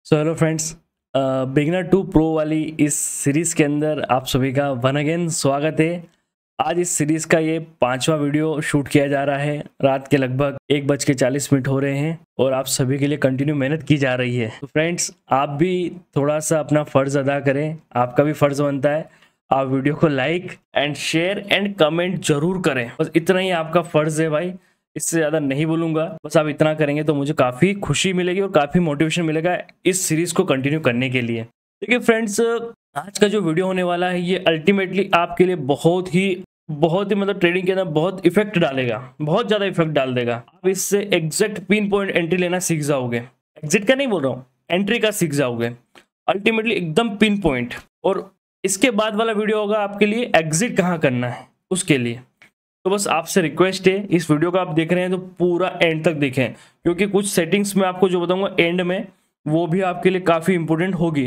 So hello friends, beginner to pro वाली इस series के अंदर आप सभी का वन अगेन स्वागत है। आज इस सीरीज़ का ये 5वां वीडियो शूट किया जा रहा है। रात के लगभग 1:40 हो रहे हैं और आप सभी के लिए कंटिन्यू मेहनत की जा रही है। तो फ्रेंड्स, आप भी थोड़ा सा अपना फ़र्ज़ अदा करें, आपका भी फ़र्ज़ बनता है। आप वीडियो को like and share and comment जरूर करें, बस इतना ही आपका फ़र्ज़ है भाई। इससे ज़्यादा नहीं बोलूँगा, बस आप इतना करेंगे तो मुझे काफ़ी खुशी मिलेगी और काफ़ी मोटिवेशन मिलेगा इस सीरीज़ को कंटिन्यू करने के लिए। देखिए फ्रेंड्स, आज का जो वीडियो होने वाला है ये अल्टीमेटली आपके लिए बहुत ही मतलब ट्रेडिंग के अंदर बहुत इफेक्ट डालेगा, बहुत ज़्यादा इफेक्ट डाल देगा। आप इससे एग्जैक्ट पिन पॉइंट एंट्री लेना सीख जाओगे। एग्जिट का नहीं बोल रहा हूँ, एंट्री का सीख जाओगे अल्टीमेटली एकदम पिन पॉइंट। और इसके बाद वाला वीडियो होगा आपके लिए एग्जिट कहाँ करना है उसके लिए। तो बस आपसे रिक्वेस्ट है, इस वीडियो को आप देख रहे हैं तो पूरा एंड तक देखें, क्योंकि कुछ सेटिंग्स में आपको जो बताऊंगा एंड में वो भी आपके लिए काफ़ी इंपॉर्टेंट होगी।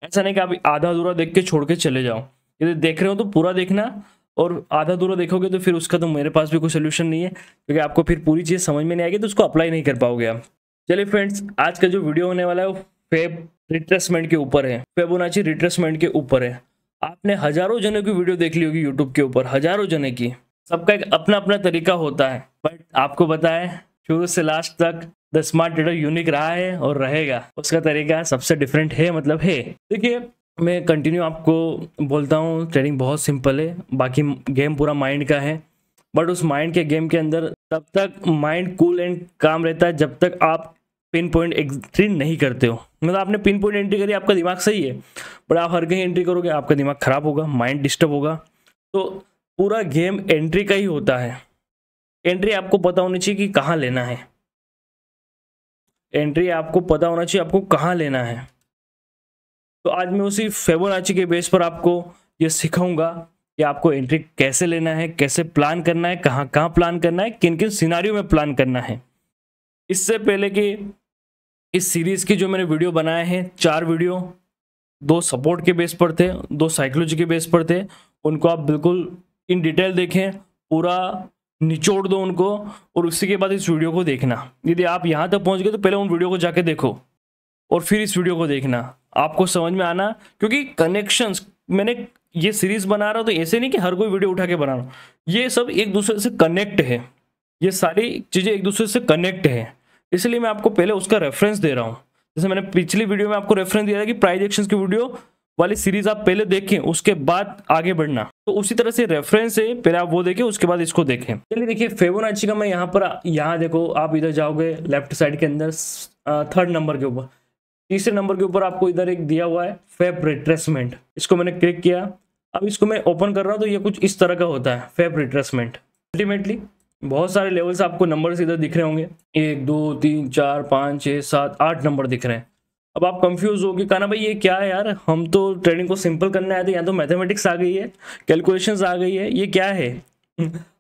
ऐसा नहीं कि आप आधा अधूरा देख के छोड़ के चले जाओ। यदि देख रहे हो तो पूरा देखना, और आधा अधूरा देखोगे तो फिर उसका तो मेरे पास भी कोई सोल्यूशन नहीं है, क्योंकि आपको फिर पूरी चीज़ समझ में नहीं आएगी तो उसको अप्लाई नहीं कर पाओगे आप। चलिए फ्रेंड्स, आज का जो वीडियो होने वाला है वो फेब रिट्रेसमेंट के ऊपर है, फिबोनाची रिट्रेसमेंट के ऊपर है। आपने हजारों जनों की वीडियो देख ली होगी यूट्यूब के ऊपर, हजारों जने की। सबका एक अपना अपना तरीका होता है, बट आपको पता है शुरू से लास्ट तक द स्मार्ट ट्रेडर यूनिक रहा है और रहेगा। उसका तरीका सबसे डिफरेंट है, मतलब है। देखिए, मैं कंटिन्यू आपको बोलता हूँ, ट्रेडिंग बहुत सिंपल है, बाकी गेम पूरा माइंड का है। बट उस माइंड के गेम के अंदर तब तक माइंड कूल एंड काम रहता है जब तक आप पिन पॉइंट एंट्री नहीं करते हो। मतलब आपने पिन पॉइंट एंट्री करी, आपका दिमाग सही है, बट आप हर कहीं एंट्री करोगे आपका दिमाग खराब होगा, माइंड डिस्टर्ब होगा। तो पूरा गेम एंट्री का ही होता है। एंट्री आपको पता होनी चाहिए कि कहाँ लेना है। एंट्री आपको पता होना चाहिए आपको कहाँ लेना है। तो आज मैं उसी फिबोनाची के बेस पर आपको ये सिखाऊंगा कि आपको एंट्री कैसे लेना है, कैसे प्लान करना है, कहाँ कहाँ प्लान करना है, किन किन सिनारियों में प्लान करना है। इससे पहले कि इस सीरीज की जो मैंने वीडियो बनाए हैं, 4 वीडियो, 2 सपोर्ट के बेस पर थे, 2 साइकोलॉजी के बेस पर थे, उनको आप बिल्कुल इन डिटेल देखें, पूरा निचोड़ दो उनको, और उसी के बाद इस वीडियो को देखना। यदि आप यहाँ तक पहुँच गए तो पहले उन वीडियो को जाके देखो और फिर इस वीडियो को देखना, आपको समझ में आना। क्योंकि कनेक्शंस, मैंने ये सीरीज बना रहा हूँ तो ऐसे नहीं कि हर कोई वीडियो उठा के बना रहा हूँ, ये सब एक दूसरे से कनेक्ट है, ये सारी चीज़ें एक दूसरे से कनेक्ट है, इसलिए मैं आपको पहले उसका रेफरेंस दे रहा हूँ। जैसे मैंने पिछली वीडियो में आपको रेफरेंस दिया था कि प्राइस एक्शंस की वीडियो वाली सीरीज आप पहले देखें, उसके बाद आगे बढ़ना। तो उसी तरह से रेफरेंस है, पहले आप वो देखें उसके बाद इसको देखें। चलिए देखिए, फिबोनाची का मैं यहाँ देखो, आप इधर जाओगे लेफ्ट साइड के अंदर 3rd नंबर के ऊपर, तीसरे नंबर के ऊपर आपको इधर एक दिया हुआ है फेब रिट्रेसमेंट। इसको मैंने क्लिक किया, अब इसको मैं ओपन कर रहा हूँ तो ये कुछ इस तरह का होता है फेब रिट्रेसमेंट। अल्टीमेटली बहुत सारे लेवल्स आपको नंबर्स इधर दिख रहे होंगे, 1 2 3 4 5 6 7 8 नंबर दिख रहे हैं। अब आप कंफ्यूज हो गए, कहना भाई ये क्या है यार, हम तो ट्रेडिंग को सिंपल करने आए थे, यहाँ तो मैथमेटिक्स आ गई है, कैलकुलेशंस आ गई है, ये क्या है?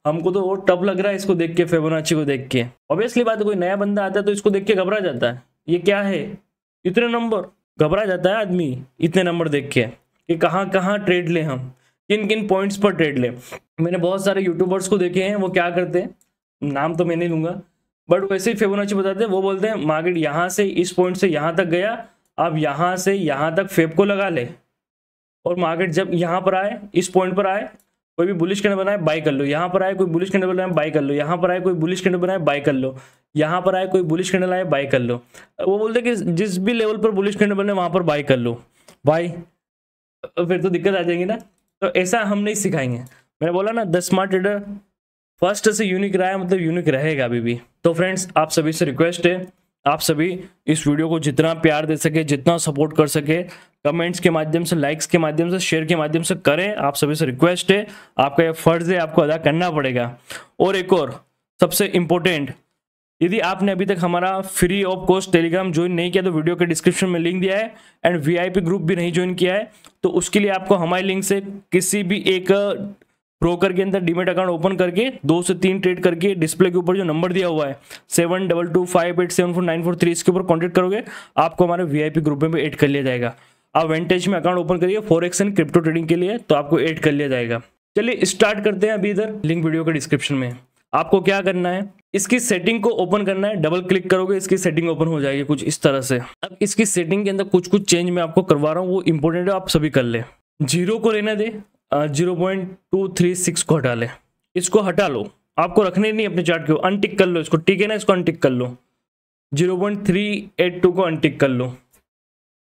हमको तो और टफ लग रहा है इसको देख के, फिबोनाची को देख के। ऑब्वियसली बात है, कोई नया बंदा आता है तो इसको देख के घबरा जाता है, ये क्या है इतने नंबर, घबरा जाता है आदमी इतने नंबर देख के कि कहाँ कहाँ ट्रेड लें, हम किन किन पॉइंट्स पर ट्रेड लें। मैंने बहुत सारे यूट्यूबर्स को देखे हैं, वो क्या करते हैं, नाम तो मैं नहीं लूंगा, बट वैसे ही फिबोनाची बताते हैं। वो बोलते हैं मार्केट यहाँ से इस पॉइंट से यहाँ तक गया, अब यहाँ से यहाँ तक फेब को लगा ले, और मार्केट जब यहाँ पर आए, इस पॉइंट पर आए, कोई भी बुलिश कैंडल बनाए बाई कर लो, यहाँ पर आए कोई बुलिश कैंडल बनाए बाई कर लो, यहाँ पर आए कोई बुलिश कैंडल बनाए बाई कर लो, यहाँ पर आए कोई बुलिश कैंडल आए बाई कर लो। वो बोलते हैं कि जिस भी लेवल पर बुलिश कैंडल बने वहाँ पर बाई कर लो। भाई फिर तो दिक्कत आ जाएगी ना, तो ऐसा हम नहीं सिखाएंगे। मैंने बोला ना, द स्मार्ट ट्रेडर फर्स्ट से यूनिक रहा है, मतलब यूनिक रहेगा अभी भी। तो फ्रेंड्स, आप सभी से रिक्वेस्ट है, आप सभी इस वीडियो को जितना प्यार दे सके, जितना सपोर्ट कर सके, कमेंट्स के माध्यम से, लाइक्स के माध्यम से, शेयर के माध्यम से करें। आप सभी से रिक्वेस्ट है, आपका यह फर्ज है, आपको अदा करना पड़ेगा। और एक और सबसे इम्पोर्टेंट, यदि आपने अभी तक हमारा free of cost Telegram join नहीं किया तो वीडियो के डिस्क्रिप्शन में लिंक दिया है, एंड वीआईपी ग्रुप भी नहीं ज्वाइन किया है तो उसके लिए आपको हमारे लिंक से किसी भी एक ब्रोकर के अंदर डीमेट अकाउंट ओपन करके 2 से 3 ट्रेड करके डिस्प्ले के ऊपर जो नंबर दिया हुआ है 7225874943, इसके ऊपर कॉन्टेक्ट करोगे, आपको हमारे वीआईपी ग्रुप में भी ऐड कर लिया जाएगा। आप वेंटेज में अकाउंट ओपन करिए फॉरेक्स एंड क्रिप्टो ट्रेडिंग के लिए, तो आपको ऐड कर लिया जाएगा। चलिए स्टार्ट करते हैं। अभी इधर लिंक वीडियो के डिस्क्रिप्शन में। आपको क्या करना है, इसकी सेटिंग को ओपन करना है, डबल क्लिक करोगे इसकी सेटिंग ओपन हो जाएगी कुछ इस तरह से। अब इसकी सेटिंग के अंदर कुछ चेंज मैं आपको करवा रहा हूँ, वो इंपॉर्टेंट है, आप सभी कर ले। 0 को रहने दे, 0.236 को हटा ले, इसको हटा लो, आपको रखने नहीं अपने चार्ट को, अनटिक कर लो इसको, ठीक है ना, इसको अनटिक कर लो। 0.382 को अनटिक कर लो,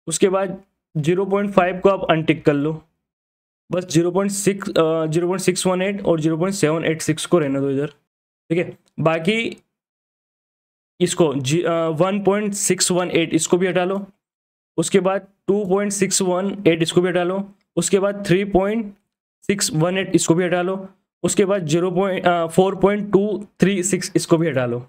उसके बाद 0.5 को आप अनटिक कर लो, बस 0.618 और 0.786 को रहने दो इधर, ठीक है। बाकी इसको 1.618 इसको भी हटा लो, उसके बाद 2.618 इसको भी हटा लो, उसके बाद 3.618 इसको भी हटा लो, उसके बाद 4.236 इसको भी हटा लो।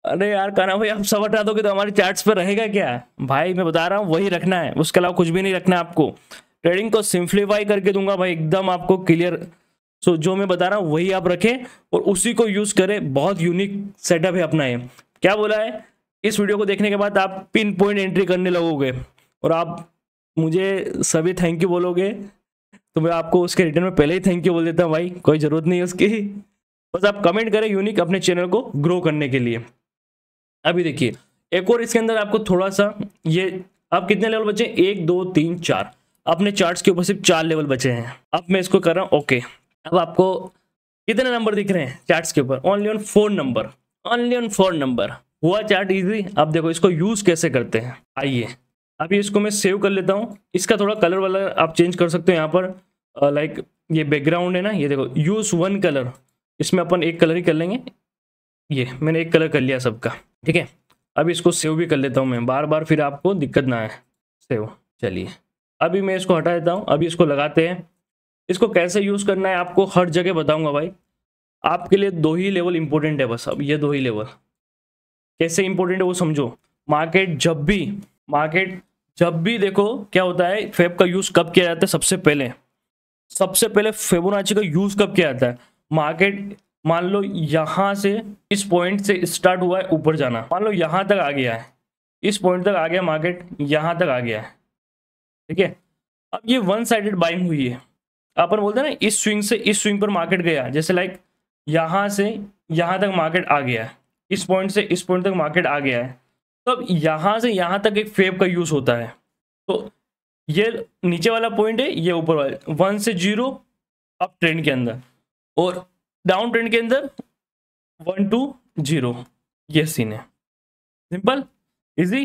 अरे यार कान्हा भाई, आप सब हटा दोगे तो हमारे चार्ट्स पर रहेगा क्या? भाई मैं बता रहा हूँ वही रखना है, उसके अलावा कुछ भी नहीं रखना है आपको। ट्रेडिंग को सिंप्लीफाई करके दूंगा भाई, एकदम आपको क्लियर। सो जो मैं बता रहा हूँ वही आप रखें और उसी को यूज करें। बहुत यूनिक सेटअप है अपना ये। क्या बोला है, इस वीडियो को देखने के बाद आप पिन पॉइंट एंट्री करने लगोगे और आप मुझे सभी थैंक यू बोलोगे, तो मैं आपको उसके रिटर्न में पहले ही थैंक यू बोल देता हूँ भाई, कोई ज़रूरत नहीं है उसकी। बस आप कमेंट करें यूनिक अपने चैनल को ग्रो करने के लिए। अभी देखिए एक और इसके अंदर आपको थोड़ा सा, ये अब कितने लेवल बचे, 1 2 3 4, अपने चार्ट्स के ऊपर सिर्फ 4 लेवल बचे हैं। अब मैं इसको कर रहा हूँ ओके। अब आपको कितने नंबर दिख रहे हैं चार्ट्स के ऊपर, only on 4 number, only on 4 number. हुआ चार्ट इजी। अब देखो इसको यूज कैसे करते हैं, आइए अभी इसको मैं सेव कर लेता हूँ। इसका थोड़ा कलर वाला आप चेंज कर सकते हो यहाँ पर, लाइक ये बैकग्राउंड है ना, ये देखो यूज 1 कलर, इसमें अपन एक कलर ही कर लेंगे। ये मैंने एक कलर कर लिया सबका, ठीक है। अब इसको सेव भी कर लेता हूँ मैं, बार बार फिर आपको दिक्कत ना आए। सेव, चलिए अभी मैं इसको हटा देता हूँ। अभी इसको लगाते हैं। इसको कैसे यूज़ करना है आपको हर जगह बताऊंगा भाई। आपके लिए 2 ही लेवल इंपॉर्टेंट है बस, अब ये 2 ही लेवल कैसे इंपॉर्टेंट है वो समझो। मार्केट जब भी देखो क्या होता है, फेब का यूज़ कब किया जाता है, सबसे पहले फिबोनाची का यूज़ कब किया जाता है। मार्केट मान लो यहाँ से इस पॉइंट से स्टार्ट हुआ है ऊपर जाना, मान लो यहाँ तक आ गया है, इस पॉइंट तक आ गया मार्केट, यहाँ तक आ गया है, ठीक है। अब ये 1 साइडेड बाइंग हुई है, अपन बोलते हैं ना इस स्विंग से इस स्विंग पर मार्केट गया, जैसे लाइक यहाँ से यहाँ तक मार्केट आ गया है, इस पॉइंट से इस पॉइंट तक मार्केट आ गया है। तो अब यहाँ से यहाँ तक एक फेब का यूज़ होता है। तो ये नीचे वाला पॉइंट है, ये ऊपर वाला 1 से 0 अप ट्रेंड के अंदर, और डाउन ट्रेंड के अंदर 1 to 0, ये सीन है। Simple easy.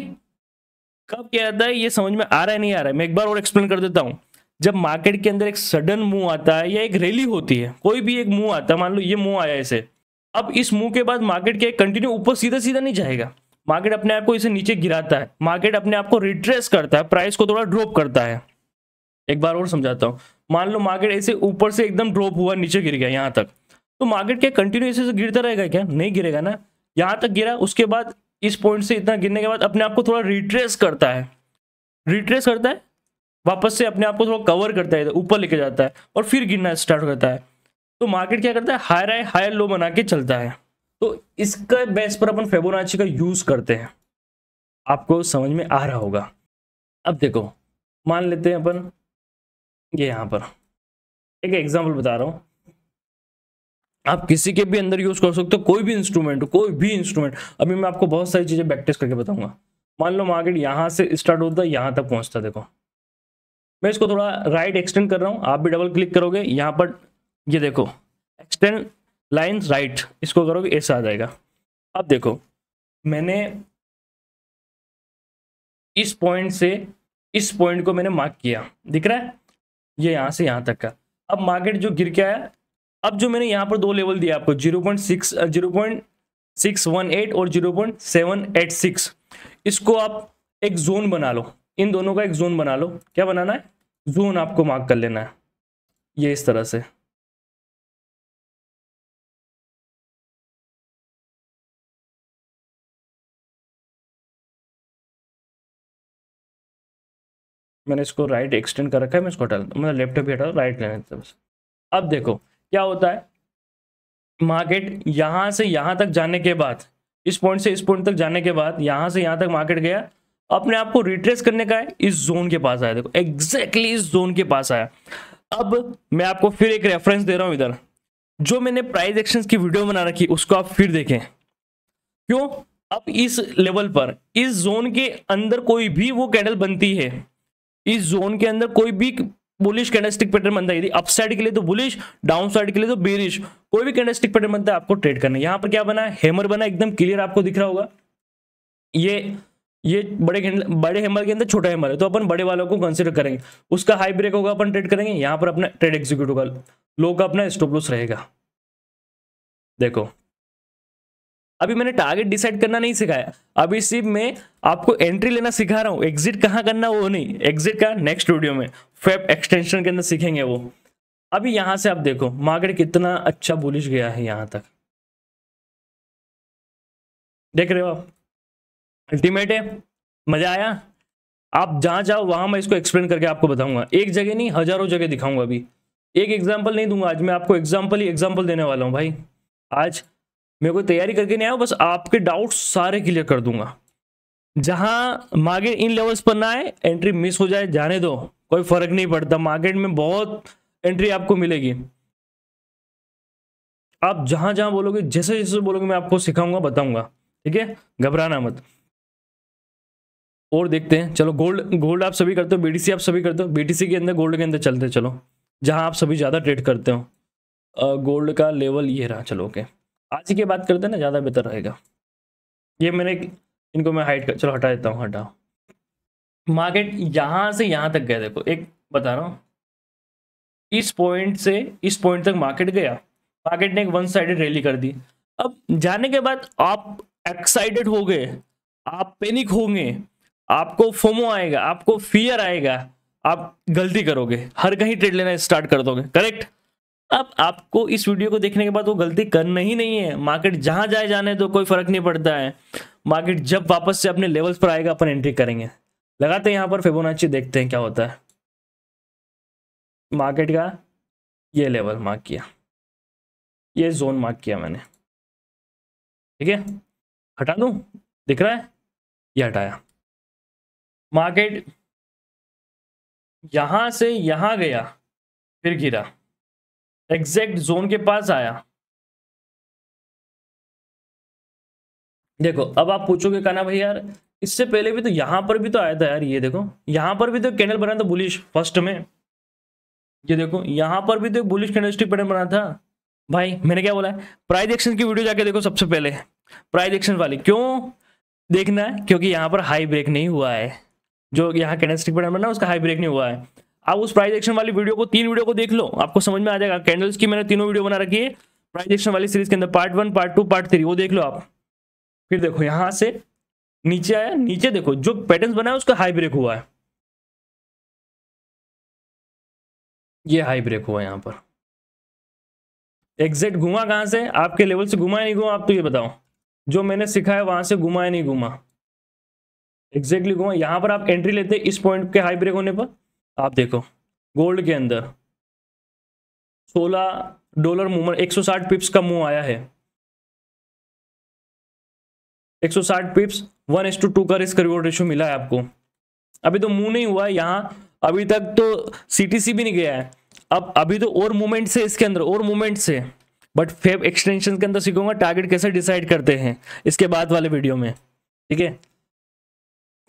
कब क्या आता है ये समझ में आ रहा है नहीं आ रहा है, मैं एक बार और एक्सप्लेन कर देता हूँ। जब मार्केट के अंदर एक सडन मूव आता है या एक रैली होती है, कोई भी एक मूव आता है, मान लो ये मूव आया ऐसे, अब इस मूव के बाद मार्केट क्या कंटिन्यू ऊपर सीधा सीधा नहीं जाएगा, मार्केट अपने आप को इसे नीचे गिराता है, मार्केट अपने आप को रिट्रेस करता है, प्राइस को थोड़ा ड्रॉप करता है। एक बार और समझाता हूँ। मान लो मार्केट ऐसे ऊपर से एकदम ड्रॉप हुआ, नीचे गिर गया यहाँ तक, तो मार्केट क्या कंटिन्यू ऐसे गिरता रहेगा क्या? नहीं गिरेगा ना। यहाँ तक गिरा, उसके बाद इस पॉइंट से इतना गिरने के बाद अपने आप को थोड़ा रिट्रेस करता है, वापस से अपने आप को थोड़ा कवर करता है, ऊपर लेके जाता है और फिर गिरना स्टार्ट करता है। तो मार्केट क्या करता है, हायर लो बना के चलता है। तो इसका बेस पर अपन फिबोनाची का यूज करते हैं, आपको समझ में आ रहा होगा। अब देखो मान लेते हैं अपन ये यहाँ पर एक एग्जाम्पल बता रहा हूँ, आप किसी के भी अंदर यूज कर सकते हो, कोई भी इंस्ट्रूमेंट। अभी मैं आपको बहुत सारी चीजें बैक टेस्ट करके बताऊंगा। मान लो मार्केट यहाँ से स्टार्ट होता है, यहाँ तक पहुंचता है, देखो मैं इसको थोड़ा राइट एक्सटेंड कर रहा हूँ, आप भी डबल क्लिक करोगे यहाँ पर, ये देखो एक्सटेंड लाइंस राइट, इसको करोगे ऐसा आ जाएगा। अब देखो मैंने इस पॉइंट से इस पॉइंट को मैंने मार्क किया, दिख रहा है ये यहाँ से यहाँ तक का। अब मार्केट जो गिर के आया, अब जो मैंने यहाँ पर 2 लेवल दिया आपको 0.618 और 0.786, इसको आप एक जोन बना लो, इन दोनों का एक जोन बना लो। क्या बनाना है, जोन आपको मार्क कर लेना है, ये इस तरह से। मैंने इसको राइट एक्सटेंड कर रखा है, मैं इसको हटा, मतलब लेफ्ट भी हटा, राइट लेना है बस। अब देखो क्या होता है, मार्केट यहाँ से यहाँ तक जाने के बाद, इस पॉइंट से इस पॉइंट तक जाने के बाद, यहाँ से यहाँ तक मार्केट गया, अपने आप को रिट्रेस करने का है, इस जोन के पास आया, देखो एग्जैक्टली इस जोन के पास आया। अब मैं आपको फिर एक रेफरेंस दे रहा हूँ इधर, जो मैंने प्राइस एक्शंस की वीडियो बना रखी उसको आप फिर देखें। क्यों? अब इस लेवल पर इस जोन के अंदर कोई भी वो कैंडल बनती है, इस जोन के अंदर कोई भी बुलिश कैंडलस्टिक पैटर्न बनता है, यदि अपसाइड के लिए तो बुलिश, डाउन साइड के लिए तो बेरिश, कोई भी कैंडलस्टिक पैटर्न बनता है आपको ट्रेड करना है। यहां पर क्या बना है? हैमर बना, एकदम क्लियर आपको दिख रहा होगा। ये बड़े हैमर के अंदर छोटा हैमर है, तो अपन बड़े वालों को कंसीडर करेंगे। उसका हाई ब्रेक होगा, अपन ट्रेड करेंगे। यहां पर अपना ट्रेड एग्जीक्यूट होगा, लो का अपना स्टॉप लॉस रहेगा। देखो अभी मैंने टारगेट डिसाइड करना नहीं सिखाया, अभी सिर्फ मैं आपको एंट्री लेना सिखा रहा हूं। एग्जिट कहां करना वो नहीं, एग्जिट का नेक्स्ट वीडियो में फेब एक्सटेंशन के अंदर सीखेंगे वो। अभी यहां से आप देखो मार्केट कितना अच्छा बुलिश गया है, यहां तक देख रहे हो आप, अल्टीमेट है। मजा आया? आप जहां जाओ वहां मैं इसको एक्सप्लेन करके आपको बताऊंगा, एक जगह नहीं हजारों जगह दिखाऊंगा। अभी एक एग्जांपल नहीं दूंगा, आज मैं आपको एग्जांपल ही एग्जांपल देने वाला हूं भाई। आज मैं कोई तैयारी करके नहीं आया, बस आपके डाउट्स सारे क्लियर कर दूंगा। जहां मार्केट इन लेवल्स पर ना आए, एंट्री मिस हो जाए जाने दो, कोई फर्क नहीं पड़ता। मार्केट में बहुत एंट्री आपको मिलेगी। आप जहां जहां बोलोगे, जैसे जैसे बोलोगे मैं आपको सिखाऊंगा, बताऊंगा, ठीक है? घबराना मत। और देखते हैं, चलो गोल्ड आप सभी करते हो, बीटीसी आप सभी करते हो, बीटीसी के अंदर गोल्ड के अंदर चलते हैं। चलो जहां आप सभी ज्यादा ट्रेड करते हो, गोल्ड का लेवल ये रहा। चलो ओके, आज ही की बात करते हैं ना, ज्यादा बेहतर रहेगा। ये मैंने इनको मैं हाइड कर, चलो हटा देता हूँ, हटाओ। मार्केट यहां से यहां तक गया, देखो एक बता रहा हूँ, इस पॉइंट से इस पॉइंट तक मार्केट गया। मार्केट ने एक वन साइडेड रैली कर दी। अब जाने के बाद आप एक्साइटेड हो गए, आप पैनिक होंगे, आपको फोमो आएगा, आपको फियर आएगा, आप गलती करोगे, हर कहीं ट्रेड लेना स्टार्ट कर दोगे, करेक्ट? अब आपको इस वीडियो को देखने के बाद वो गलती करना ही नहीं है। मार्केट जहां जाए जाने तो कोई फर्क नहीं पड़ता है। मार्केट जब वापस से अपने लेवल्स पर आएगा अपन एंट्री करेंगे। लगाते हैं यहां पर फिबोनाची, देखते हैं क्या होता है। मार्केट का ये लेवल मार्क किया, ये जोन मार्क किया मैंने, ठीक है? हटा दूं, दिख रहा है? ये हटाया। मार्केट यहां से यहां गया, फिर गिरा, एग्जैक्ट जोन के पास आया। देखो अब आप पूछोगे कहना भाई यार इससे पहले भी तो यहां पर भी तो आया था यार, ये देखो यहां पर भी तो कैंडल बना था बुलिश फर्स्ट में, ये देखो यहां पर भी तो बुलिश कैंडलस्टिक पैटर्न बना था। भाई मैंने क्या बोला है, प्राइस एक्शन की वीडियो जाके देखो सबसे पहले, प्राइस एक्शन वाली। क्यों देखना है? क्योंकि यहां पर हाई ब्रेक नहीं हुआ है, जो यहाँ कैंडलस्टिक पैटर्न बना उसका हाई ब्रेक नहीं हुआ है। आप उस प्राइस एक्शन वाली वीडियो को, 3 वीडियो को देख लो, आपको समझ में आ जाएगा। कैंडल्स की मैंने 3 वीडियो बना रखी है प्राइस एक्शन वाली सीरीज के अंदर, पार्ट 1, पार्ट 2, पार्ट 3, वो देख लो आप। फिर देखो यहां से नीचे आया, नीचे देखो जो पैटर्न बना है उसका हाई ब्रेक हुआ है, ये हाई ब्रेक हुआ है यहां पर। एग्जैक्ट घुमा कहां से? आपके लेवल से घुमा या नहीं घुमा? आप तो ये बताओ, जो मैंने सिखाया वहां से घुमा या नहीं घुमा? एग्जैक्टली घुमा। यहां पर आप एंट्री लेते इस पॉइंट के हाई ब्रेक होने पर। आप देखो गोल्ड के अंदर $16 मूवमेंट, 160 पिप्स का मूव आया है, 160 पिप्स, 1:2 का रिस्क रिवॉर्ड रेशियो मिला है आपको। अभी तो मूव नहीं हुआ है यहां, अभी तक तो सीटीसी भी नहीं गया है। अब अभी तो और मूवमेंट से, इसके अंदर और मूवमेंट से, बट फेब एक्सटेंशन के अंदर सीखूंगा टारगेट कैसे डिसाइड करते हैं इसके बाद वाले वीडियो में, ठीक है?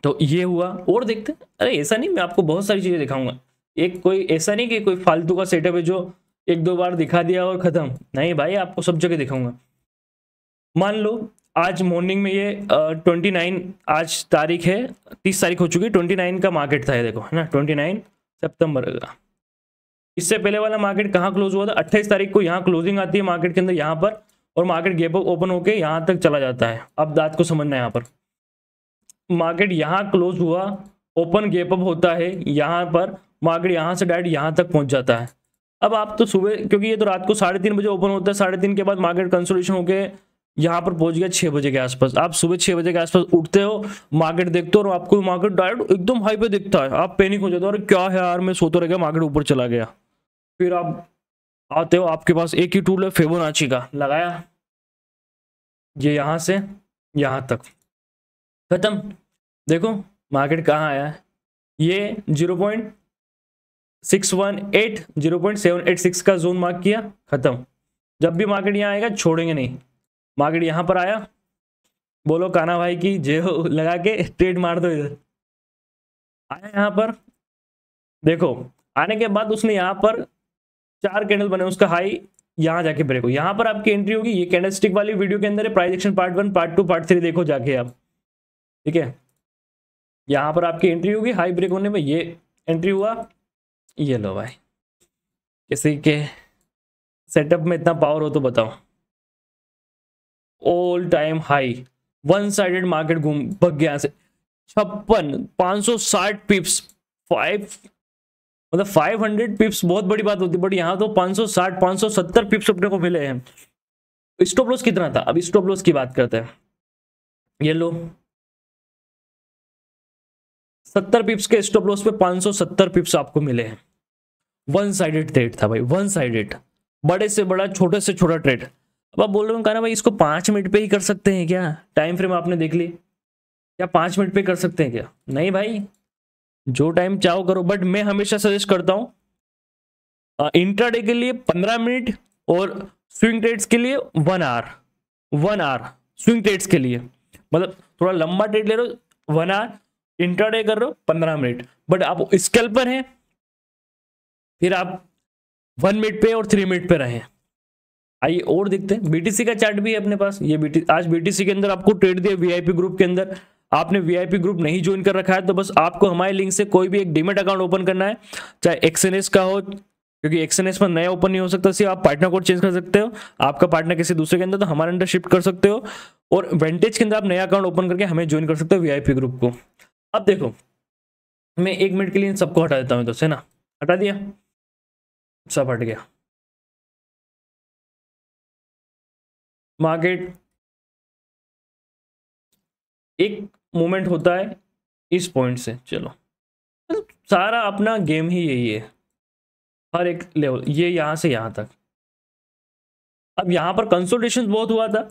तो ये हुआ। और देखते हैं, अरे ऐसा नहीं, मैं आपको बहुत सारी चीजें दिखाऊंगा। एक कोई ऐसा नहीं कि कोई फालतू का सेटअप है जो 1-2 बार दिखा दिया और खत्म, नहीं भाई, आपको सब जगह दिखाऊंगा। मान लो आज मॉर्निंग में ये 29, आज तारीख है 30 तारीख हो चुकी, 29 का मार्केट था ये देखो, है ना, 29 सितंबर का। इससे पहले वाला मार्केट कहाँ क्लोज हुआ था? 28 तारीख को यहाँ क्लोजिंग आती है मार्केट के अंदर, यहाँ पर, और मार्केट गैप अप ओपन होके यहाँ तक चला जाता है। अब बात को समझना है, यहाँ पर मार्केट यहाँ क्लोज हुआ, ओपन गैप अप होता है यहाँ पर, मार्केट यहाँ से डायरेक्ट यहाँ तक पहुँच जाता है। अब आप तो सुबह, क्योंकि ये तो रात को 3:30 बजे ओपन होता है, 3:30 के बाद मार्केट कंसोलिडेशन होके यहाँ पर पहुंच गया 6 बजे के आसपास। आप सुबह 6 बजे के आसपास उठते हो, मार्केट देखते हो और आपको मार्केट डायरेक्ट एकदम हाई पे दिखता है, आप पैनिक हो जाते हो, अरे क्या है यार, मैं सोते रह गया, मार्केट ऊपर चला गया। फिर आप आते हो, आपके पास एक ही टूल है फिबोनाची का, लगाया, ये यहाँ से यहाँ तक खत्म। देखो मार्केट कहाँ आया है, ये 0.618, 0.786 का जोन मार्क किया, खत्म। जब भी मार्केट यहाँ आएगा छोड़ेंगे नहीं। मार्केट यहाँ पर आया, बोलो काना भाई की जय हो लगा के ट्रेड मार दो। इधर आया, यहाँ पर देखो, आने के बाद उसने यहाँ पर 4 कैंडल बने, उसका हाई यहाँ जाके ब्रेक हो, यहाँ पर आपकी एंट्री होगी। ये कैंडलस्टिक वाली वीडियो के अंदर है, price action part 1 part 2 part 3 देखो जाके आप, ठीक है। यहाँ पर आपकी एंट्री होगी, हाई ब्रेक होने में ये एंट्री हुआ। ये लो भाई, किसी के सेटअप में इतना पावर हो तो बताओ। All time high, one sided market घूम भग गया यहाँ से 56 560 पिप्स, 500 पिप्स बहुत बड़ी बात होती है, बट यहाँ तो 560 570 पिप्स अपने को मिले हैं। स्टॉप लॉस कितना था, अब स्टॉप लॉस की बात करते हैं। ये लो 70 पिप्स के स्टॉप लॉस पे 570 पिप्स आपको मिले हैं। वन साइडेड ट्रेड था भाई, वन साइडेड, बड़े से बड़ा छोटे से छोटा ट्रेड। अब आप बोल रहे हो कहना भाई इसको 5 मिनट पे ही कर सकते हैं क्या, टाइम फ्रेम आपने देख ली क्या, 5 मिनट पे कर सकते हैं क्या? नहीं भाई, जो टाइम चाहो करो, बट मैं हमेशा सजेस्ट करता हूँ इंट्राडे के लिए 15 मिनट और स्विंग ट्रेड्स के लिए 1 आवर स्विंग ट्रेड्स के लिए, मतलब थोड़ा लंबा ट्रेड ले रहे हो 1 आवर, इंट्राडे कर रहे हो 15 मिनट, बट आप स्कैल्पर हैं फिर आप 1 मिनट पे और 3 मिनट पे रहें। आइए और देखते हैं, बीटीसी का चार्ट भी है अपने पास। ये आज बीटीसी के अंदर आपको ट्रेड दिया वीआईपी ग्रुप के अंदर। आपने वीआईपी ग्रुप नहीं ज्वाइन कर रखा है तो बस आपको हमारे लिंक से कोई भी एक डीमेट अकाउंट ओपन करना है, चाहे एक्सएनएस का हो, क्योंकि एक्सएनएस पर नया ओपन नहीं हो सकता, सिर्फ आप पार्टनर कोड चेंज कर सकते हो, आपका पार्टनर किसी दूसरे के अंदर तो हमारे अंदर शिफ्ट कर सकते हो, और वेंटेज के अंदर आप नया अकाउंट ओपन करके हमें ज्वाइन कर सकते हो वीआईपी ग्रुप को। अब देखो, मैं 1 मिनट के लिए इन सबको हटा देता हूँ इधर से ना, हटा दिया, सब हट गया। मार्केट एक मोमेंट होता है इस पॉइंट से, चलो सारा अपना गेम ही यही है, हर एक लेवल ये यहाँ से यहाँ तक। अब यहाँ पर कंसोलिडेशन बहुत हुआ था,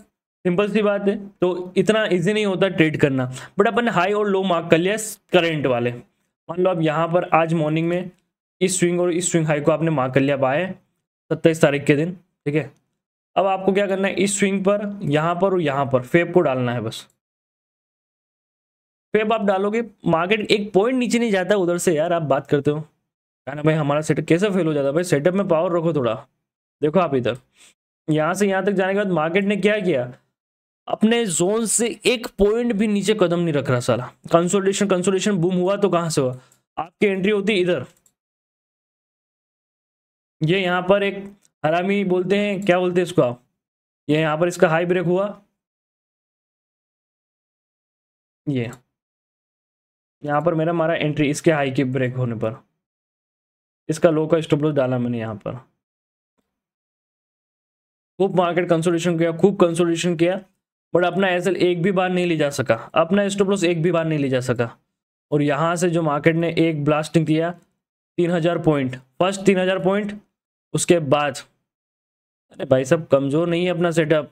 सिंपल सी बात है, तो इतना इजी नहीं होता ट्रेड करना, बट अपन ने हाई और लो मार्क कर लिया करंट वाले। मान लो अब यहाँ पर आज मॉर्निंग में इस स्विंग और इस स्विंग हाई को आपने मार्क कर लिया बाय 27 तारीख के दिन, ठीक है। अब आपको क्या करना है, इस स्विंग पर यहाँ पर और यहाँ पर फेब को डालना है बस। फेब आप डालोगे, मार्केट एक पॉइंट नीचे नहीं जाता उधर से। यार आप बात करते हो कहना भाई हमारा सेटअप कैसे फेल हो जाता है, भाई सेटअप में पावर रखो थोड़ा। देखो आप इधर यहाँ से यहाँ तक जाने के बाद मार्केट ने क्या किया, अपने जोन से एक पॉइंट भी नीचे कदम नहीं रख रहा साला। कंसोलिडेशन बूम हुआ तो कहाँ से हुआ, आपकी एंट्री होती इधर, ये यहाँ पर एक हरामी बोलते हैं, क्या बोलते हैं इसको आप, ये यहाँ पर इसका हाई ब्रेक हुआ, ये यहाँ पर मेरा मारा एंट्री इसके हाई की ब्रेक होने पर, इसका लो का स्टॉप लॉस डाला मैंने यहाँ पर। खूब मार्केट कंसोलिडेशन किया, खूब कंसोलिडेशन किया, बट अपना एसएल एक भी बार नहीं ले जा सका, अपना स्टॉप लॉस एक भी बार नहीं ले जा सका। और यहाँ से जो मार्केट ने एक ब्लास्टिंग किया 3000 पॉइंट, फर्स्ट 3000 पॉइंट, उसके बाद अरे भाई सब कमजोर नहीं है अपना सेटअप।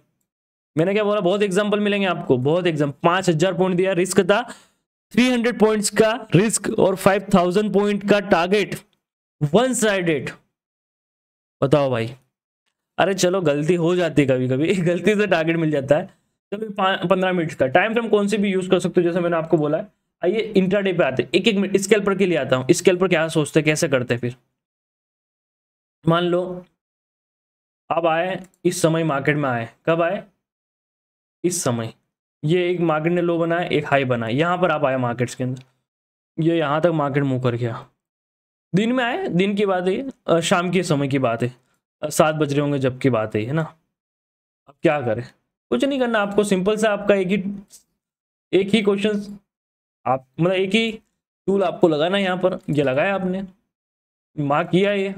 मैंने क्या बोला, बहुत एग्जांपल मिलेंगे आपको, बहुत एग्जांपल। 5000 पॉइंट दिया, रिस्क था 300 पॉइंट्स का रिस्क और 5000 पॉइंट का टारगेट, वन साइडेड। बताओ भाई, अरे चलो गलती हो जाती है कभी कभी, गलती से टारगेट मिल जाता है। चलो 15 मिनट का टाइम फ्रेम कौन से भी यूज कर सकते हो, जैसे मैंने आपको बोला है। आइए इंट्राडे पे आते, एक एक मिनट स्कैल्पर के लिए आता हूँ। स्कैल्पर क्या सोचते कैसे करते, फिर मान लो अब आए इस समय मार्केट में आए, कब आए, इस समय, ये एक मार्केट ने लो बनाया, एक हाई बनाया, यहाँ पर आप आए मार्केट्स के अंदर, ये यहाँ तक मार्केट मूव कर गया। दिन में आए, दिन की बात है, शाम के समय की बात है, 7 बज रहे होंगे जब की बात है ना। अब क्या करें, कुछ नहीं करना आपको, सिंपल सा आपका एक ही क्वेश्चन, आप मतलब एक ही टूल आपको लगाना है यहाँ पर। ये लगाया आपने, मार्क किया, ये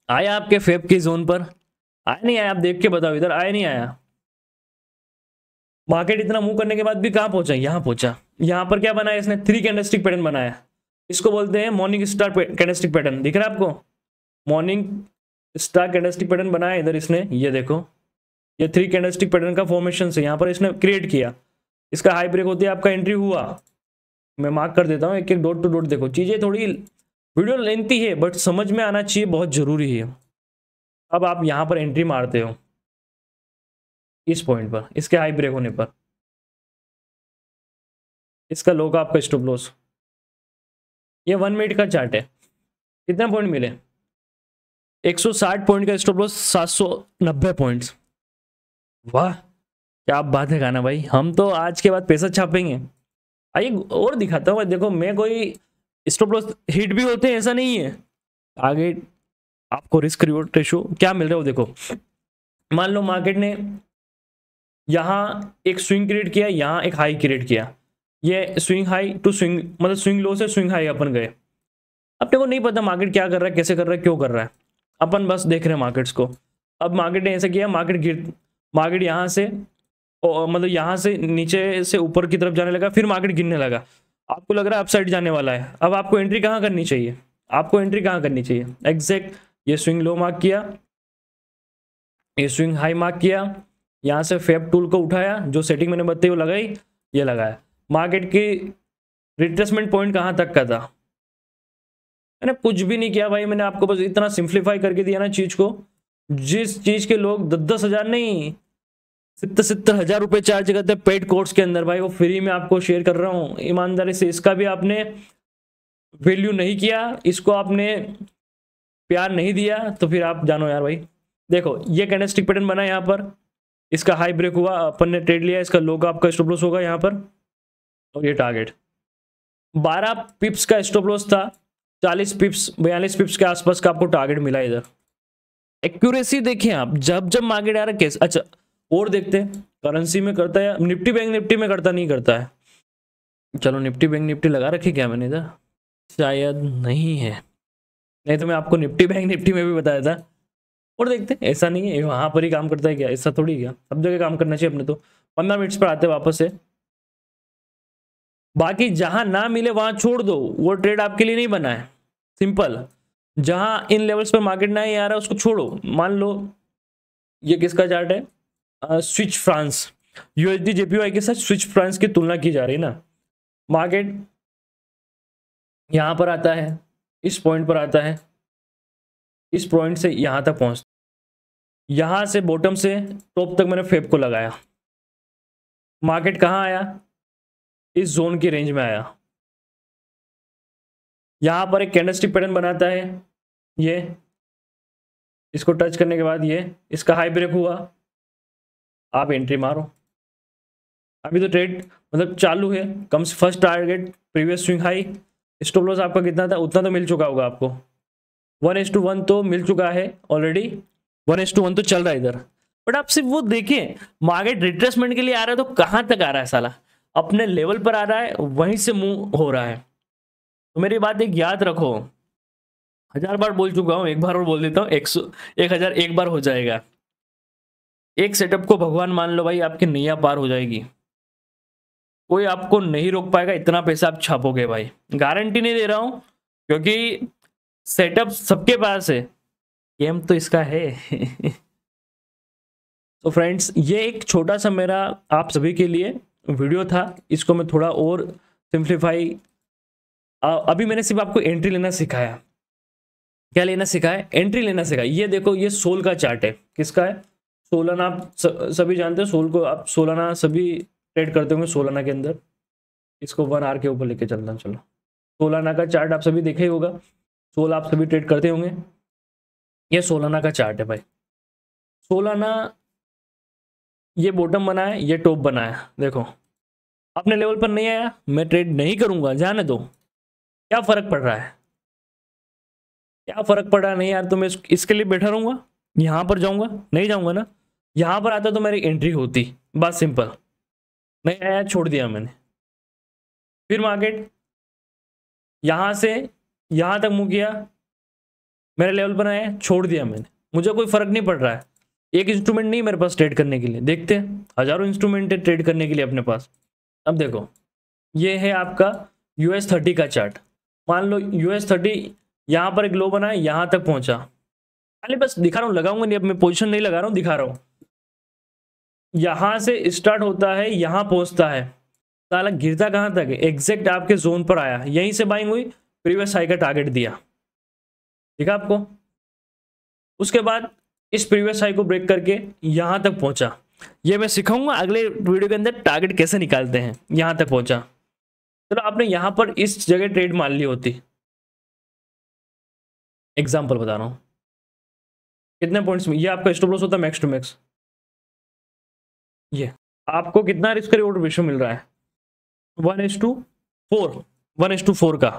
आया आपके फेब की जोन पर, आया नहीं आया, आप देख के बताओ इधर, आया नहीं आया। मार्केट इतना मूव करने के बाद भी कहाँ पहुंचा, यहाँ पहुंचा। यहाँ पर क्या बनाया इसने, 3 कैंडलस्टिक पैटर्न बनाया, इसको बोलते हैं मॉर्निंग स्टार कैंडलस्टिक पैटर्न। दिख रहा है आपको, मॉर्निंग स्टार कैंडलस्टिक पैटर्न बनाया इधर इसने, ये देखो, ये 3 कैंडलस्टिक पैटर्न का फॉर्मेशन से यहाँ पर इसने क्रिएट किया। इसका हाई ब्रेक होती है, आपका एंट्री हुआ, मैं मार्क कर देता हूँ एक एक डॉट टू डॉट। देखो चीजें थोड़ी वीडियो लेंथी है बट समझ में आना चाहिए, बहुत जरूरी है। अब आप यहां पर एंट्री मारते हो इस पॉइंट पर, इसके हाई ब्रेक होने पर, इसका लो का आपका स्टॉप लॉस। ये 1 मिनट का चार्ट है, कितने पॉइंट मिले? 160 पॉइंट का स्टॉप लॉस, 790 पॉइंट्स। वाह क्या बात है गाना भाई, हम तो आज के बाद पैसा छापेंगे। आइए और दिखाता हूँ। देखो मैं कोई स्टॉप लॉस हिट भी होते हैं ऐसा नहीं है। आगे आपको रिस्क रिवॉर्ड रेशो क्या मिल रहा है वो देखो। मान लो मार्केट ने यहाँ एक स्विंग क्रिएट किया, यहाँ एक हाई क्रिएट किया, ये स्विंग हाई टू स्विंग मतलब स्विंग लो से स्विंग हाई अपन गए। अपने को नहीं पता मार्केट क्या कर रहा है, कैसे कर रहा है, क्यों कर रहा है, अपन बस देख रहे हैं मार्केट्स को। अब मार्केट ने ऐसा किया, मार्केट यहाँ से मतलब यहाँ से नीचे से ऊपर की तरफ जाने लगा, फिर मार्केट गिरने लगा, आपको लग रहा है अपसाइड जाने वाला है। अब आपको एंट्री कहाँ करनी चाहिए? आपको एंट्री कहाँ करनी चाहिए? एग्जैक्ट ये स्विंग लो मार्क किया, ये स्विंग हाई मार्क किया, यहाँ से फेब टूल को उठाया, जो सेटिंग मैंने बताई वो लगाई, ये लगाया। मार्केट की रिट्रेसमेंट पॉइंट कहाँ तक का था? मैंने कुछ भी नहीं किया भाई, मैंने आपको बस इतना सिंप्लीफाई करके दिया ना चीज को। जिस चीज के लोग 10,000 नहीं 70,000 रुपए चार्ज करते हैं पेड कोर्स के अंदर, भाई वो फ्री में आपको शेयर कर रहा हूँ ईमानदारी से। इसका भी आपने वैल्यू नहीं किया, इसको आपने प्यार नहीं दिया, तो फिर आप जानो यार भाई। देखो ये कैंडलस्टिक पैटर्न बना यहाँ पर, इसका हाई ब्रेक हुआ, अपन ने ट्रेड लिया, इसका लो का आपका स्टॉप लॉस होगा यहाँ पर, और ये टारगेट 12 पिप्स का स्टॉप लॉस था, 40 पिप्स 42 पिप्स के आसपास का आपको टारगेट मिला इधर। एक्यूरेसी देखें आप, जब जब मार्केट आ रहा है कैसे। अच्छा और देखते हैं करेंसी में करता है, निफ्टी बैंक निफ्टी में करता नहीं करता है। चलो निफ्टी बैंक निफ्टी लगा रखी क्या मैंने इधर, शायद नहीं है, नहीं तो मैं आपको निफ्टी बैंक निफ्टी में भी बताया था। और देखते हैं, ऐसा नहीं है वहां पर ही काम करता है क्या, ऐसा थोड़ी क्या सब जगह काम करना चाहिए अपने। तो 15 मिनट्स पर आते वापस से, बाकी जहां ना मिले वहां छोड़ दो, वो ट्रेड आपके लिए नहीं बना है। सिंपल, जहां इन लेवल्स पर मार्केट ना ही आ रहा है उसको छोड़ो। मान लो ये किसका चार्ट है, स्विच फ्रांस, यूएसडी जेपीवाई के साथ स्विच फ्रांस की तुलना की जा रही है ना। मार्केट यहां पर आता है, इस पॉइंट पर आता है, इस पॉइंट से यहां तक पहुंचता, यहां से बॉटम से टॉप तक मैंने फेब को लगाया। मार्केट कहां आया? इस जोन की रेंज में आया। यहां पर एक कैंडलस्टिक पैटर्न बनाता है, ये इसको टच करने के बाद ये इसका हाई ब्रेक हुआ, आप एंट्री मारो। अभी तो ट्रेड मतलब चालू है, कम से first target previous swing high, stop loss आपका कितना था उतना तो मिल चुका होगा आपको, 1:1 तो मिल चुका है ऑलरेडी, 1:1 तो चल रहा है इधर। बट आप सिर्फ वो देखें, मार्केट रिट्रेसमेंट के लिए आ रहा है तो कहां तक आ रहा है साला, अपने लेवल पर आ रहा है, वहीं से मूव हो रहा है। तो मेरी बात एक याद रखो, 1000 बार बोल चुका हूं, एक बार और बोल देता हूँ, 1001 बार हो जाएगा। एक सेटअप को भगवान मान लो भाई, आपकी नैया पार हो जाएगी, कोई आपको नहीं रोक पाएगा, इतना पैसा आप छापोगे भाई, गारंटी नहीं दे रहा हूं, क्योंकि सेटअप सबके पास है, गेम तो इसका है। तो फ्रेंड्स ये एक छोटा सा मेरा आप सभी के लिए वीडियो था, इसको मैं थोड़ा और सिंप्लीफाई, अभी मैंने सिर्फ आपको एंट्री लेना सिखाया। क्या लेना सिखाया? एंट्री लेना सिखाया। ये देखो ये सोल का चार्ट है, किसका है? सोलाना, आप सभी जानते हैं सोल को, आप सोलाना सभी ट्रेड करते होंगे सोलाना के अंदर। इसको 1 आवर के ऊपर लेके चलता हूं, चलो। सोलाना का चार्ट आप सभी देखा ही होगा, सोल आप सभी ट्रेड करते होंगे। ये सोलाना का चार्ट है भाई। सोलाना ये बॉटम बना है, ये टॉप बना है, देखो अपने लेवल पर नहीं आया, मैं ट्रेड नहीं करूंगा, जाने दो। क्या फर्क पड़ रहा है, क्या फर्क पड़ रहा है? नहीं यार तो मैं इसके लिए बैठा रहूंगा, यहां पर जाऊंगा? नहीं जाऊंगा ना। यहां पर आता तो मेरी एंट्री होती, बस सिंपल। नहीं आया, छोड़ दिया मैंने। फिर मार्केट यहां से यहां तक मूव किया, मेरे लेवल पर आया, छोड़ दिया मैंने, मुझे कोई फर्क नहीं पड़ रहा है। एक इंस्ट्रूमेंट नहीं मेरे पास ट्रेड करने के लिए, देखते हैं हजारों इंस्ट्रूमेंट है ट्रेड करने के लिए अपने पास। अब देखो ये है आपका US30 का चार्ट। मान लो US30 यहाँ पर एक लो बना है, यहाँ तक पहुंचा, खाली बस दिखा रहा हूँ, लगाऊंगा नहीं, अब मैं पोजीशन नहीं लगा रहा हूँ, दिखा रहा हूँ। यहां से स्टार्ट होता है, यहां पहुंचता है, साला गिरता कहां तक है? एग्जैक्ट आपके जोन पर आया, यहीं से बाइंग हुई, प्रीवियस हाई का टारगेट दिया, ठीक है आपको। उसके बाद इस प्रीवियस हाई को ब्रेक करके यहां तक पहुंचा। ये मैं सिखाऊंगा अगले वीडियो के अंदर टारगेट कैसे निकालते हैं। यहां तक पहुंचा, चलो आपने यहां पर इस जगह ट्रेड मान ली होती, एग्जाम्पल बता रहा हूं, कितने पॉइंट्स में ये आपका स्टॉप लॉस होता है मैक्स टू मैक्स। ये आपको कितना रिस्क रिवॉर्ड रेशियो मिल रहा है 1:4, 1:4 का।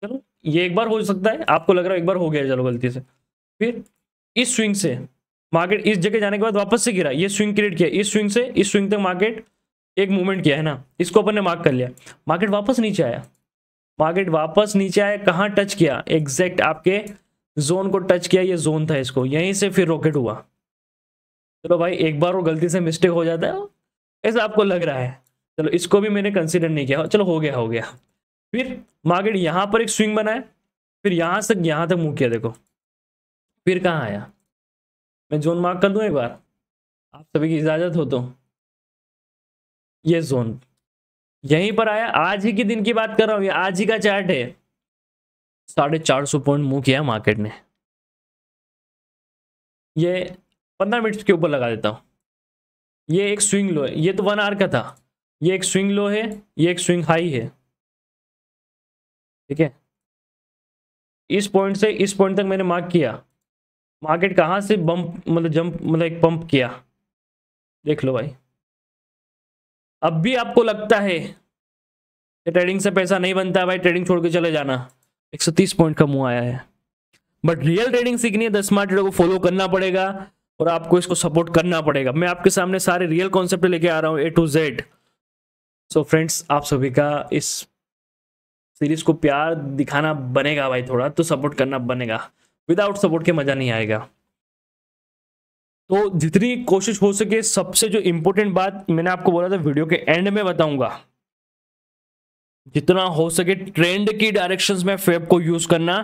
चलो ये एक बार हो सकता है, आपको लग रहा है एक बार हो गया, चलो गलती से। फिर इस स्विंग से मार्केट इस जगह जाने के बाद वापस से गिरा, ये स्विंग क्रिएट किया, इस स्विंग से इस स्विंग तक मार्केट एक मूवमेंट किया है ना, इसको अपन ने मार्क कर लिया। मार्केट वापस नीचे आया, मार्केट वापस नीचे आया, कहाँ टच किया, एग्जैक्ट आपके जोन को टच किया, ये जोन था, इसको यहीं से फिर रॉकेट हुआ। चलो भाई एक बार वो गलती से मिस्टेक हो जाता है, ऐसा आपको लग रहा है, चलो इसको भी मैंने कंसीडर नहीं किया, चलो हो गया हो गया। फिर मार्केट यहां पर एक स्विंग बनाया, फिर यहां से यहां तक मूव किया, देखो फिर कहाँ आया। मैं जोन मार्क कर दूं एक बार, आप सभी की इजाजत हो तो। ये जोन यहीं पर आया, आज ही के दिन की बात कर रहा हूं, ये आज ही का चार्ट है। 450 पॉइंट मूव किया मार्केट ने। ये 15 मिनट के ऊपर लगा देता हूं। ये एक स्विंग लो है, ये तो 1 आवर का था, ये एक स्विंग लो है, ये एक स्विंग हाई है, ठीक है। इस पॉइंट से इस पॉइंट तक मैंने मार्क किया, मार्केट कहां से बम्प मतलब जंप मतलब एक पंप किया, देख लो भाई। अब भी आपको लगता है कि ट्रेडिंग से पैसा नहीं बनता है भाई, ट्रेडिंग छोड़ के चले जाना, 130 पॉइंट का मुंह आया है। बट रियल ट्रेडिंग सीखनी है, 10 स्मार्ट ट्रेडर को फॉलो करना पड़ेगा और आपको इसको सपोर्ट करना पड़ेगा। मैं आपके सामने सारे रियल कॉन्सेप्ट लेके आ रहा हूं A to Z। So friends, आप सभी का इस सीरीज को प्यार दिखाना बनेगा भाई, थोड़ा तो सपोर्ट करना बनेगा, विदाउट सपोर्ट के मजा नहीं आएगा। तो जितनी कोशिश हो सके, सबसे जो इंपॉर्टेंट बात मैंने आपको बोला था वीडियो के एंड में बताऊंगा, जितना हो सके ट्रेंड की डायरेक्शंस में फेब को यूज करना।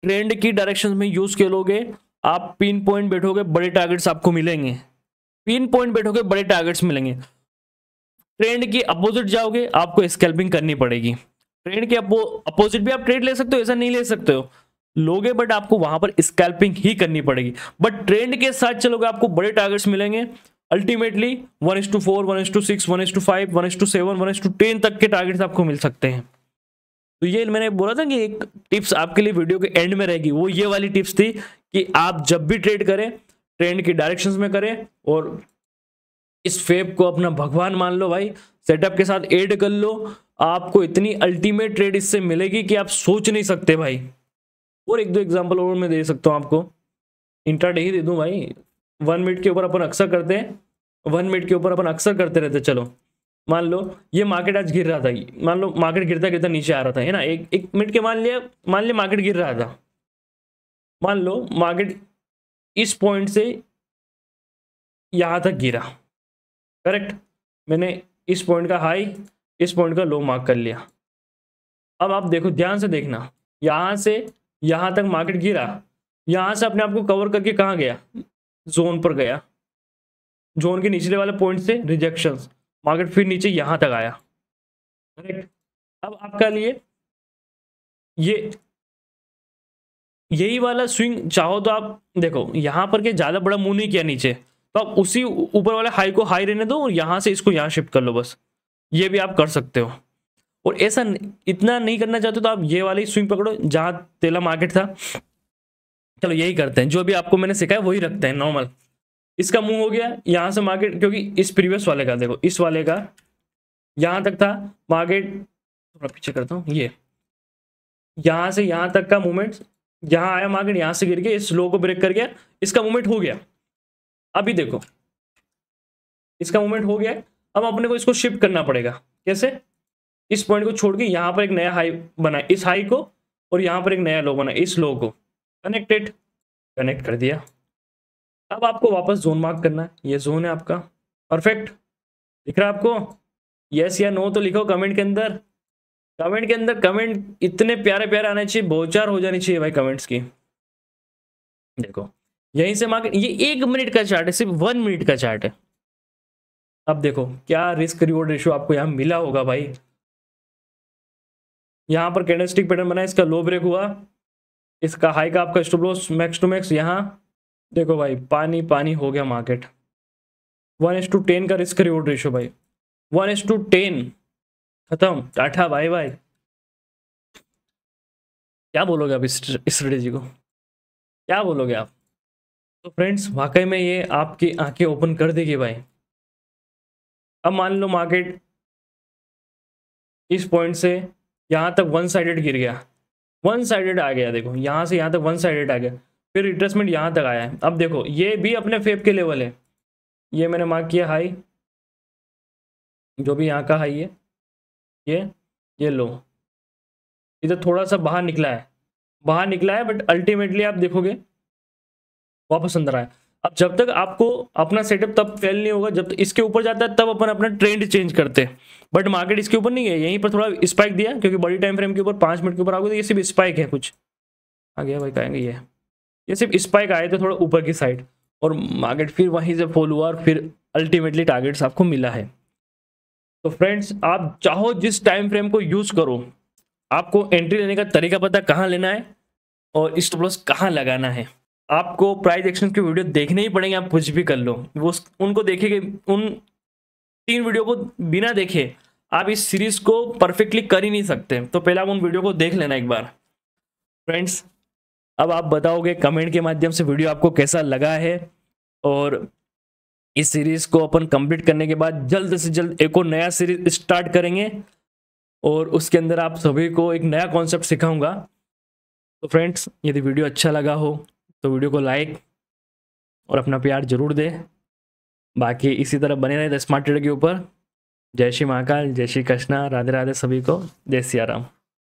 ट्रेंड की डायरेक्शंस में यूज के लोगे, आप पिन पॉइंट बैठोगे, बड़े टारगेट्स आपको मिलेंगे, पिन पॉइंट बैठोगे, बड़े टारगेट्स मिलेंगे। ट्रेंड की अपोजिट जाओगे, आपको स्कैल्पिंग करनी पड़ेगी। ट्रेंड के अपोजिट भी आप ट्रेड ले सकते हो, ऐसा नहीं ले सकते हो, लोगे, बट आपको वहां पर स्कैल्पिंग ही करनी पड़ेगी। बट ट्रेंड के साथ चलोगे, आपको बड़े टारगेट्स मिलेंगे। अल्टीमेटली 1:4, 1:6, 1:5, 1:7, 1:10 तक के टारगेट्स आपको मिल सकते हैं। तो ये मैंने बोला था कि एक टिप्स आपके लिए वीडियो के एंड में रहेगी, वो ये वाली टिप्स थी कि आप जब भी ट्रेड करें, ट्रेंड की डायरेक्शंस में करें और इस फेब को अपना भगवान मान लो भाई, सेटअप के साथ ऐड कर लो, आपको इतनी अल्टीमेट ट्रेड इससे मिलेगी कि आप सोच नहीं सकते भाई। और एक दो एग्जांपल और मैं दे सकता हूं आपको, इंट्राडे ही दे दूं भाई। 1 मिनट के ऊपर अपन अक्सर करते हैं, 1 मिनट के ऊपर अपन अक्सर करते रहते। चलो मान लो ये मार्केट आज गिर रहा था, मान लो मार्केट गिरता गिरता नीचे आ रहा था, है ना, एक मिनट के मान लिया मार्केट गिर रहा था, मान लो मार्केट इस पॉइंट से यहां तक गिरा, करेक्ट। मैंने इस पॉइंट का हाई, इस पॉइंट का लो मार्क कर लिया। अब आप देखो, ध्यान से देखना, यहां से यहां तक मार्केट गिरा, यहां से अपने आप को कवर करके कहां गया, जोन पर गया, जोन के निचले वाले पॉइंट से रिजेक्शंस, मार्केट फिर नीचे यहां तक आया, करेक्ट। अब आपका लिए यही वाला स्विंग चाहो तो आप देखो, यहां पर के ज्यादा बड़ा मूव नहीं किया नीचे, तो आप उसी ऊपर वाले हाई को हाई रहने दो और यहां से इसको यहां शिफ्ट कर लो, बस ये भी आप कर सकते हो। और ऐसा इतना नहीं करना चाहते तो आप ये वाली स्विंग पकड़ो जहां तेला मार्केट था। चलो यही करते हैं, जो भी आपको मैंने सिखाया वही रखते हैं नॉर्मल। इसका मुंह हो गया यहां से मार्केट, क्योंकि इस प्रीवियस वाले का देखो, इस वाले का यहां तक था मार्केट, थोड़ा पीछे करता हूं, ये यहां से यहां तक का मूवमेंट, यहां आया मार्केट, यहां से गिर के इस लो को ब्रेक कर गया, इसका मूवमेंट हो गया। अभी देखो इसका मूवमेंट हो गया, अब अपने को इसको शिफ्ट करना पड़ेगा। कैसे? इस पॉइंट को छोड़ के यहां पर एक नया हाई बना, इस हाई को, और यहां पर एक नया लो बना, इस लो को कनेक्ट कर दिया। अब आपको वापस जोन मार्क करना है, ये जोन है आपका, परफेक्ट दिख रहा है आपको? यस या नो तो लिखो कमेंट के अंदर, कमेंट इतने प्यारे प्यारे आने चाहिए, बोचार हो जानी चाहिए भाई कमेंट्स की। देखो यहीं से मार्केट, ये 1 मिनट का चार्ट है, सिर्फ 1 मिनट का चार्ट है। अब देखो क्या रिस्क रिवॉर्ड रेशियो आपको यहां मिला होगा भाई, यहाँ पर कैंडलस्टिक पैटर्न बना, इसका लो ब्रेक हुआ, इसका हाई का आपका stop loss max to max. यहाँ देखो भाई पानी पानी हो गया मार्केट। 1:10 का रिस्क रिवॉर्ड रेशियो भाई, 1:10 खत्म, टाटा बाय बाय। क्या बोलोगे आप इस स्ट्रेटेजी को, क्या बोलोगे आप? तो फ्रेंड्स वाकई में ये आपकी आंखें ओपन कर देगी भाई। अब मान लो मार्केट इस पॉइंट से यहाँ तक वन साइडेड गिर गया, वन साइडेड आ गया, देखो यहाँ से यहाँ तक वन साइडेड आ गया, फिर रिट्रेसमेंट यहाँ तक आया है। अब देखो ये भी अपने फेब के लेवल है, ये मैंने मार्क किया हाई, जो भी यहाँ का हाई है, ये लो, इधर थोड़ा सा बाहर निकला है, बट अल्टीमेटली आप देखोगे वापस अंदर आया। अब जब तक आपको अपना सेटअप तब फेल नहीं होगा जब तक इसके ऊपर जाता है, तब अपन अपना ट्रेंड चेंज करते हैं। बट मार्केट इसके ऊपर नहीं है, यहीं पर थोड़ा स्पाइक दिया, क्योंकि बड़ी टाइम फ्रेम के ऊपर 5 मिनट के ऊपर आओगे तो ये सिर्फ स्पाइक है, कुछ आ गया भाई, कहेंगे ये सिर्फ स्पाइक आए थे थोड़ा ऊपर की साइड, और मार्केट फिर वहीं से फॉल हुआ और फिर अल्टीमेटली टारगेट्स आपको मिला है। तो फ्रेंड्स आप चाहो जिस टाइम फ्रेम को यूज करो, आपको एंट्री लेने का तरीका पता कहाँ लेना है और स्टॉप लॉस कहाँ लगाना है। आपको प्राइस एक्शन की वीडियो देखने ही पड़ेंगे, आप कुछ भी कर लो, वो उनको देखेंगे, उन 3 वीडियो को बिना देखे आप इस सीरीज को परफेक्टली कर ही नहीं सकते। तो पहले आप उन वीडियो को देख लेना एक बार। फ्रेंड्स अब आप बताओगे कमेंट के माध्यम से वीडियो आपको कैसा लगा है, और इस सीरीज को अपन कंप्लीट करने के बाद जल्द से जल्द एक और नया सीरीज स्टार्ट करेंगे, और उसके अंदर आप सभी को एक नया कॉन्सेप्ट सिखाऊंगा। तो फ्रेंड्स यदि वीडियो अच्छा लगा हो तो वीडियो को लाइक और अपना प्यार जरूर दें। बाकी इसी तरह बने रहे द स्मार्ट ट्रेडर के ऊपर। जय श्री महाकाल, जय श्री कृष्णा, राधे राधे सभी को, जय सिया राम।